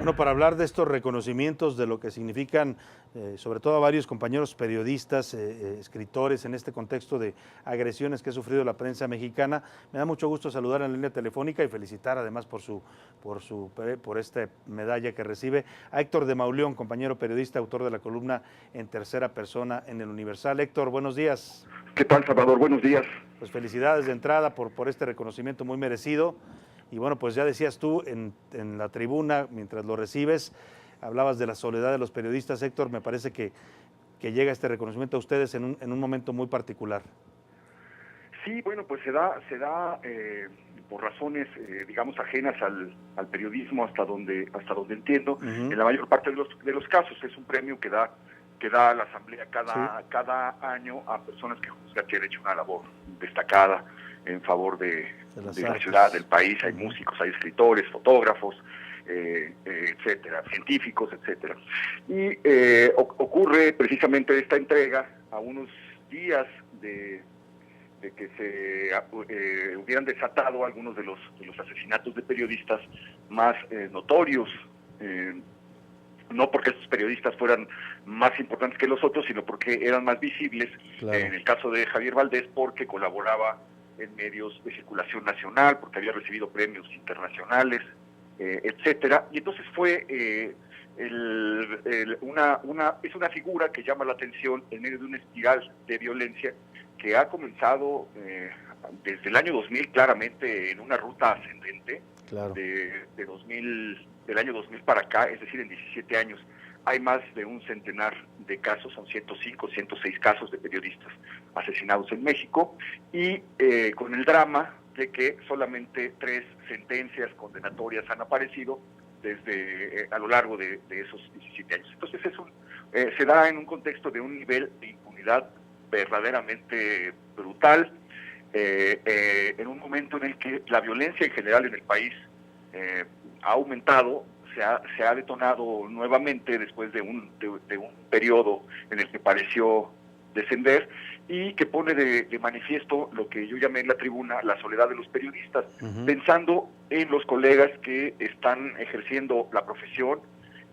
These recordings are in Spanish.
Bueno, para hablar de estos reconocimientos, de lo que significan, sobre todo a varios compañeros periodistas, escritores, en este contexto de agresiones que ha sufrido la prensa mexicana, me da mucho gusto saludar en la línea telefónica y felicitar además por esta medalla que recibe a Héctor de Mauleón, compañero periodista, autor de la columna En Tercera Persona en El Universal. Héctor, buenos días. ¿Qué tal, Salvador? Buenos días. Pues felicidades de entrada por este reconocimiento muy merecido. Y bueno, pues ya decías tú en la tribuna, mientras lo recibes, hablabas de la soledad de los periodistas. Héctor, me parece que llega este reconocimiento a ustedes en un momento muy particular. Sí, bueno, pues se da por razones, digamos, ajenas al periodismo, hasta donde entiendo. En la mayor parte de los casos es un premio que da la Asamblea cada año a personas que juzgan que han hecho una labor destacada en favor de la ciudad, del país. Hay músicos, hay escritores, fotógrafos, etcétera, científicos, etcétera. Y ocurre precisamente esta entrega a unos días de que se hubieran desatado algunos de los asesinatos de periodistas más notorios, no porque estos periodistas fueran más importantes que los otros, sino porque eran más visibles. Claro. En el caso de Javier Valdez, porque colaboraba en medios de circulación nacional, porque había recibido premios internacionales, etcétera. Y entonces fue es una figura que llama la atención en medio de una espiral de violencia que ha comenzado desde el año 2000 claramente en una ruta ascendente. Claro. Del año 2000 para acá, es decir, en 17 años, hay más de un centenar de casos, son 105, 106 casos de periodistas asesinados en México, y con el drama de que solamente 3 sentencias condenatorias han aparecido desde a lo largo de esos 17 años. Entonces se da en un contexto de un nivel de impunidad verdaderamente brutal, en un momento en el que la violencia en general en el país ha aumentado, se ha detonado nuevamente después de un periodo en el que pareció descender, y que pone de manifiesto lo que yo llamé en la tribuna la soledad de los periodistas, pensando en los colegas que están ejerciendo la profesión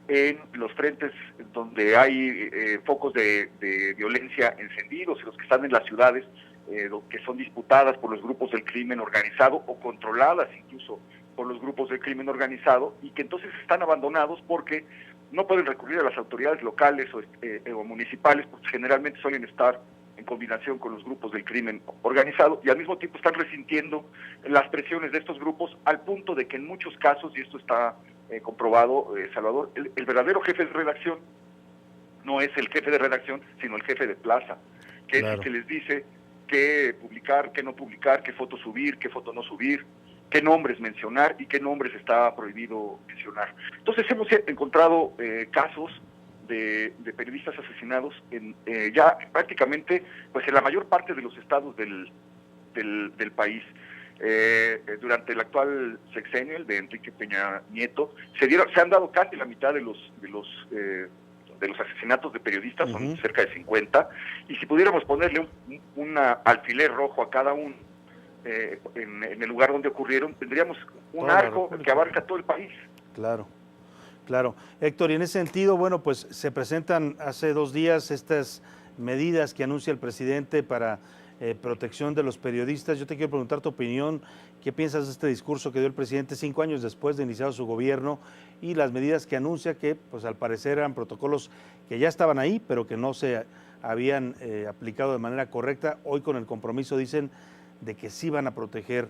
en los frentes donde hay focos de violencia encendidos, los que están en las ciudades que son disputadas por los grupos del crimen organizado o controladas incluso por los grupos del crimen organizado, y que entonces están abandonados porque no pueden recurrir a las autoridades locales o municipales, porque generalmente suelen estar en combinación con los grupos del crimen organizado, y al mismo tiempo están resintiendo las presiones de estos grupos, al punto de que en muchos casos, y esto está comprobado, Salvador, el verdadero jefe de redacción no es el jefe de redacción, sino el jefe de plaza, que claro. Es el que les dice qué publicar, qué no publicar, qué foto subir, qué foto no subir, qué nombres mencionar y qué nombres está prohibido mencionar. Entonces hemos encontrado casos de periodistas asesinados ya prácticamente pues en la mayor parte de los estados del país. Durante el actual sexenio, el de Enrique Peña Nieto, se han dado casi la mitad de los asesinatos de periodistas, son cerca de 50, y si pudiéramos ponerle un alfiler rojo a cada uno en el lugar donde ocurrieron, tendríamos un arco que abarca todo el país. Claro. Claro. Héctor, y en ese sentido, bueno, pues se presentan hace 2 días estas medidas que anuncia el presidente para protección de los periodistas. Yo te quiero preguntar tu opinión, ¿qué piensas de este discurso que dio el presidente 5 años después de iniciado su gobierno y las medidas que anuncia que, pues al parecer eran protocolos que ya estaban ahí, pero que no se habían aplicado de manera correcta? Hoy con el compromiso dicen de que sí van a proteger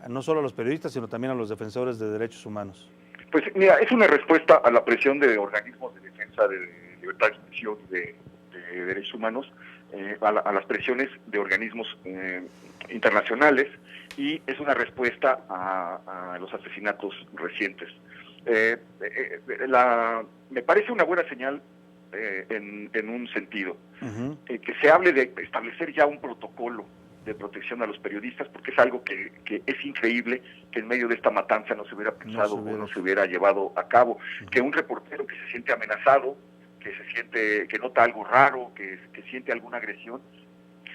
no solo a los periodistas, sino también a los defensores de derechos humanos. Pues mira, es una respuesta a la presión de organismos de defensa de libertad de expresión de derechos humanos, a las presiones de organismos internacionales, y es una respuesta a los asesinatos recientes. Me parece una buena señal en un sentido, que se hable de establecer ya un protocolo de protección a los periodistas, porque es algo que es increíble que en medio de esta matanza no se hubiera pensado o no se hubiera llevado a cabo, que un reportero que se siente amenazado, que nota algo raro, que siente alguna agresión,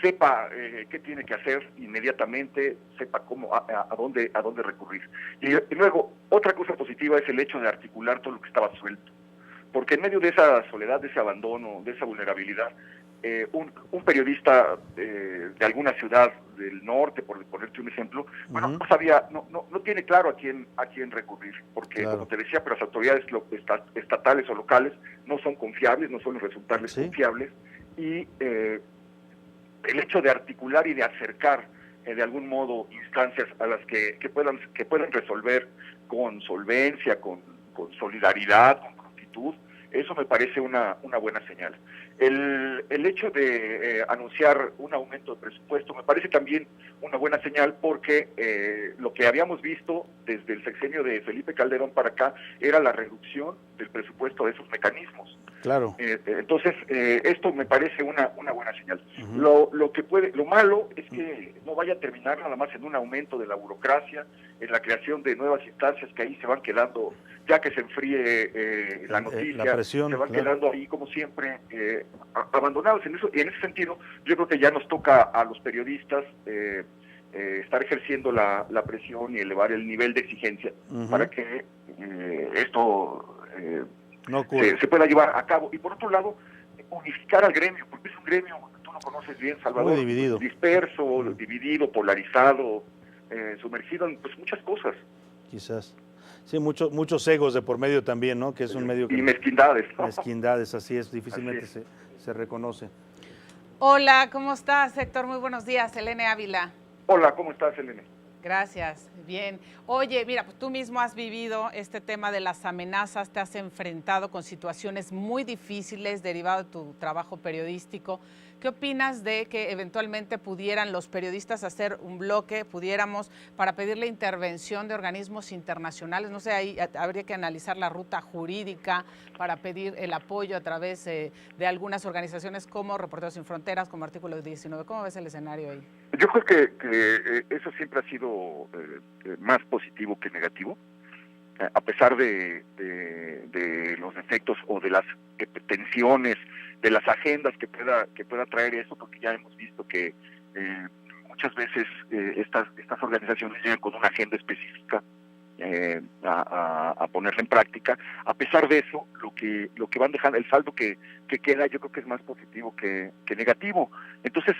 sepa qué tiene que hacer inmediatamente, sepa cómo, a dónde recurrir. Y luego, otra cosa positiva es el hecho de articular todo lo que estaba suelto. Porque en medio de esa soledad, de ese abandono, de esa vulnerabilidad, un periodista de alguna ciudad del norte, por ponerte un ejemplo, bueno, no sabía, no tiene claro a quién recurrir, porque como te decía, pero las autoridades estatales o locales no son confiables, no suelen resultarles confiables, y el hecho de articular y de acercar de algún modo instancias a las que puedan resolver con solvencia, con solidaridad, con prontitud, eso me parece una buena señal. El hecho de anunciar un aumento de presupuesto me parece también una buena señal, porque lo que habíamos visto desde el sexenio de Felipe Calderón para acá era la reducción del presupuesto de esos mecanismos. Claro. Entonces, esto me parece una buena señal. Lo malo es que no vaya a terminar nada más en un aumento de la burocracia, en la creación de nuevas instancias que ahí se van quedando, ya que se enfríe la noticia, la presión, se van quedando ahí como siempre abandonados. En ese sentido, yo creo que ya nos toca a los periodistas estar ejerciendo la presión y elevar el nivel de exigencia para que esto se pueda llevar a cabo. Y por otro lado, unificar al gremio, porque es un gremio, tú lo conoces bien, Salvador, muy dividido, disperso, dividido, polarizado, sumergido en pues muchas cosas. Quizás. Sí, muchos egos de por medio también, ¿no? Que es un medio que... Y mezquindades, ¿no? Mezquindades, así es, difícilmente se reconoce. Hola, ¿cómo estás, Héctor? Muy buenos días, Elene Ávila. Hola, ¿cómo estás, Elene? Gracias, bien. Oye, mira, pues tú mismo has vivido este tema de las amenazas, te has enfrentado con situaciones muy difíciles derivado de tu trabajo periodístico. ¿Qué opinas de que eventualmente pudieran los periodistas hacer un bloque, pudiéramos, para pedir la intervención de organismos internacionales? No sé, ahí habría que analizar la ruta jurídica para pedir el apoyo a través de algunas organizaciones como Reporteros Sin Fronteras, como Artículo 19. ¿Cómo ves el escenario ahí? Yo creo que eso siempre ha sido más positivo que negativo, a pesar de los defectos o de las tensiones, de las agendas que pueda traer eso, porque ya hemos visto que muchas veces estas organizaciones llegan con una agenda específica a ponerla en práctica. A pesar de eso, lo que van dejando, el saldo que queda, yo creo que es más positivo que negativo. Entonces,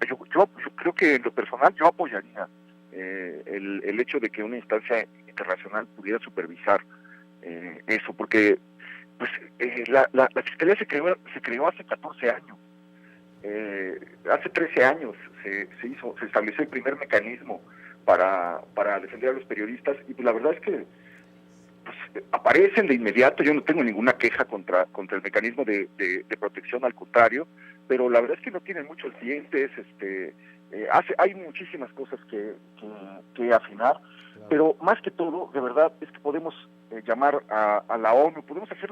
yo creo que en lo personal yo apoyaría el hecho de que una instancia internacional pudiera supervisar eso, porque pues la Fiscalía se creó hace 14 años. Hace 13 años se estableció el primer mecanismo para defender a los periodistas, y pues la verdad es que pues, aparecen de inmediato. Yo no tengo ninguna queja contra el mecanismo de protección, al contrario, pero la verdad es que no tienen muchos dientes. Hay muchísimas cosas que afinar, claro. Pero más que todo, de verdad, es que podemos llamar a la ONU, podemos hacer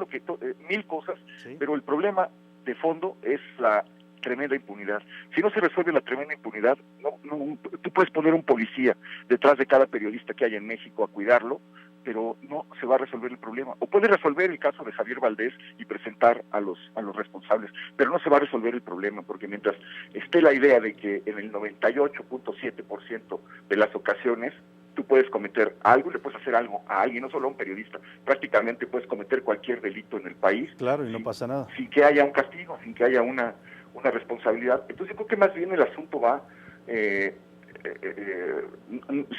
mil cosas, ¿sí? Pero el problema de fondo es la tremenda impunidad. Si no se resuelve la tremenda impunidad, tú puedes poner un policía detrás de cada periodista que hay en México a cuidarlo, pero no se va a resolver el problema. O puede resolver el caso de Javier Valdés y presentar a los responsables, pero no se va a resolver el problema, porque mientras esté la idea de que en el 98.7% de las ocasiones tú puedes cometer algo, le puedes hacer algo a alguien, no solo a un periodista, prácticamente puedes cometer cualquier delito en el país. Claro, y no pasa nada. Sin que haya un castigo, sin que haya una responsabilidad. Entonces yo creo que más bien el asunto va,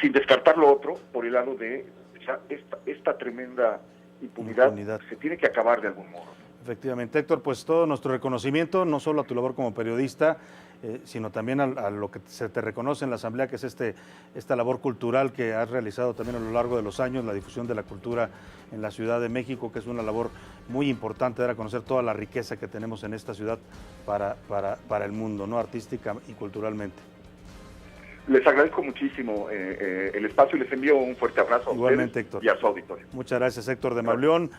sin descartar lo otro, por el lado de esta tremenda impunidad se tiene que acabar de algún modo. Efectivamente, Héctor, pues todo nuestro reconocimiento, no solo a tu labor como periodista, sino también a lo que se te reconoce en la Asamblea, que es esta labor cultural que has realizado también a lo largo de los años, la difusión de la cultura en la Ciudad de México, que es una labor muy importante, dar a conocer toda la riqueza que tenemos en esta ciudad para el mundo, ¿no? Artística y culturalmente. Les agradezco muchísimo el espacio y les envío un fuerte abrazo. Igualmente, a ustedes, Héctor. Y a su auditorio. Muchas gracias, Héctor de Mauleón.